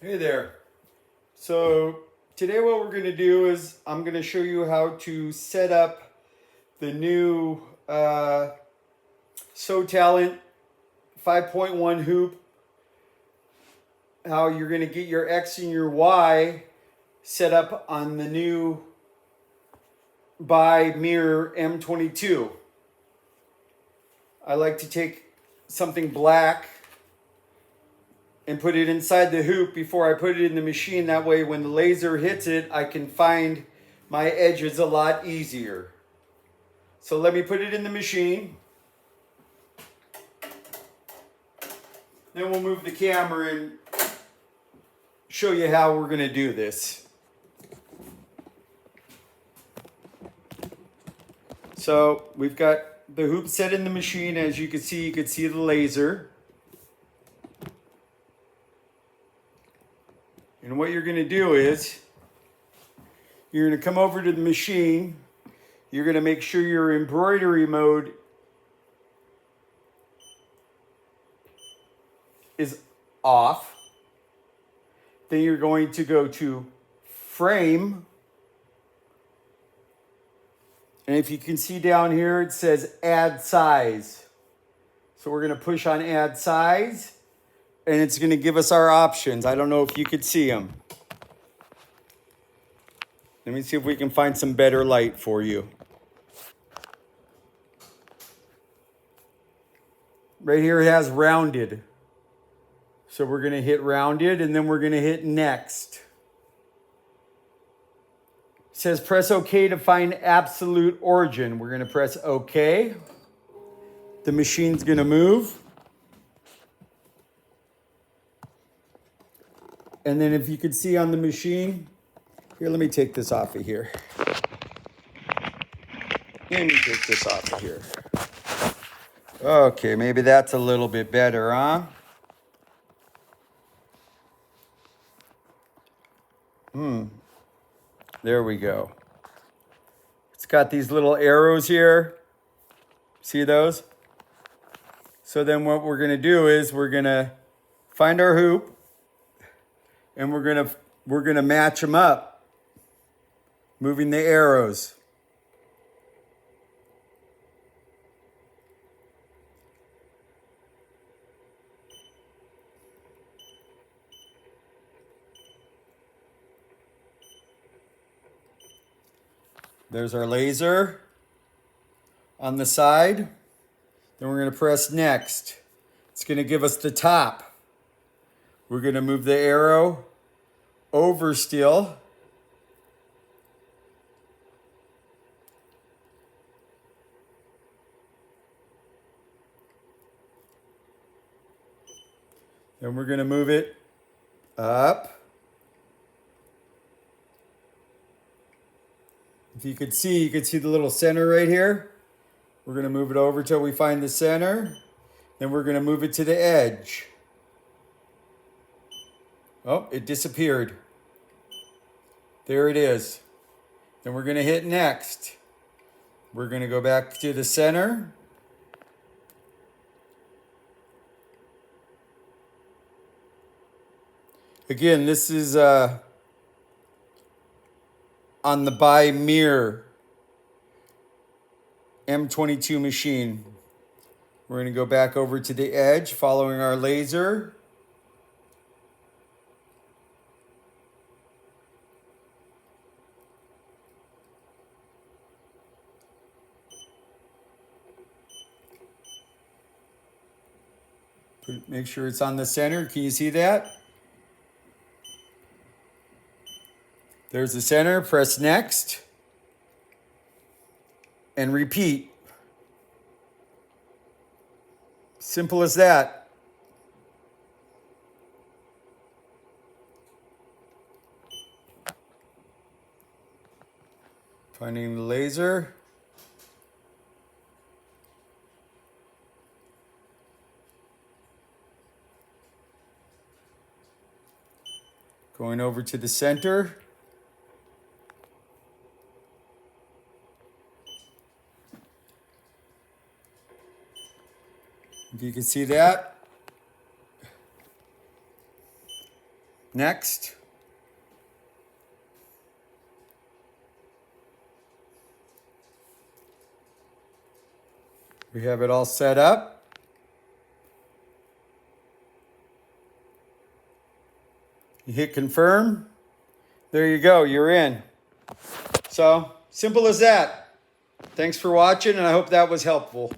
Hey there. So today what we're going to do is I'm going to show you how to set up the new Sewtalent 5.1 hoop, how you're going to get your X and your Y set up on the new BAI mirror M22. I like to take something black and put it inside the hoop before I put it in the machine. That way when the laser hits it, I can find my edges a lot easier. So let me put it in the machine. Then we'll move the camera and show you how we're going to do this. So we've got the hoop set in the machine. As you can see the laser. And what you're going to do is you're going to come over to the machine. You're going to make sure your embroidery mode is off. Then you're going to go to frame. And if you can see down here, it says add size. So we're going to push on add size. And it's going to give us our options. I don't know if you could see them. Let me see if we can find some better light for you. Right here it has rounded. So we're going to hit rounded and then we're going to hit next. It says press OK to find absolute origin. We're going to press OK. The machine's going to move. And then if you could see on the machine, here, let me take this off of here. Let me take this off of here. Okay, maybe that's a little bit better, huh? There we go. It's got these little arrows here. See those? So then what we're going to do is we're going to find our hoop and we're going to match them up, moving the arrows. There's our laser on the side. Then we're going to press next. It's going to give us the top. We're going to move the arrow over still. Then we're going to move it up. If you could see the little center right here. We're going to move it over till we find the center. Then we're going to move it to the edge. Oh, it disappeared. There it is. Then we're going to hit next. We're going to go back to the center. Again, this is on the BAI mirror M22 machine. We're going to go back over to the edge following our laser. Make sure it's on the center. Can you see that? There's the center. Press next. And repeat. Simple as that. Finding the laser. Going over to the center. If you can see that. Next. We have it all set up. You hit confirm. There you go, you're in. So, simple as that. Thanks for watching, and I hope that was helpful.